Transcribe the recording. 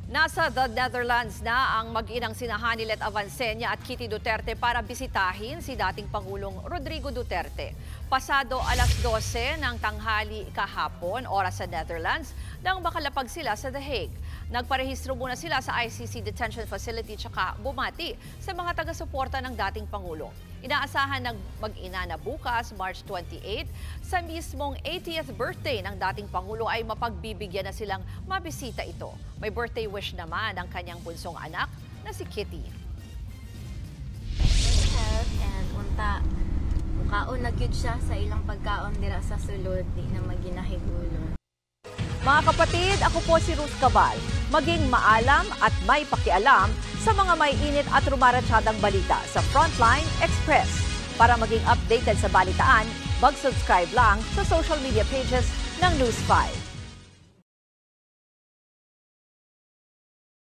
Nasa The Netherlands na ang mag-inang sina Hanilet Avancenia at Kitty Duterte para bisitahin si dating Pangulong Rodrigo Duterte. Pasado alas 12 ng tanghali kahapon, oras sa Netherlands, nang makalapag sila sa The Hague. Nagparehistro muna sila sa ICC Detention Facility tsaka bumati sa mga taga-suporta ng dating Pangulo. Inaasahan ng mag-ina na bukas, March 28, sa mismong 80th birthday ng dating Pangulo ay mapagbibigyan na silang mabisita ito. May birthday wish naman ang kanyang bunsong anak na si Kitty. Health and unta, mukaon na gyud siya sa ilang pagkaon dira sa sulod, di na maginahigulon. Mga kapatid, ako po si Ruth Cabal. Maging maalam at may pakialam sa mga may init at rumaratsadang balita sa Frontline Express. Para maging updated sa balitaan, mag-subscribe lang sa social media pages ng News 5.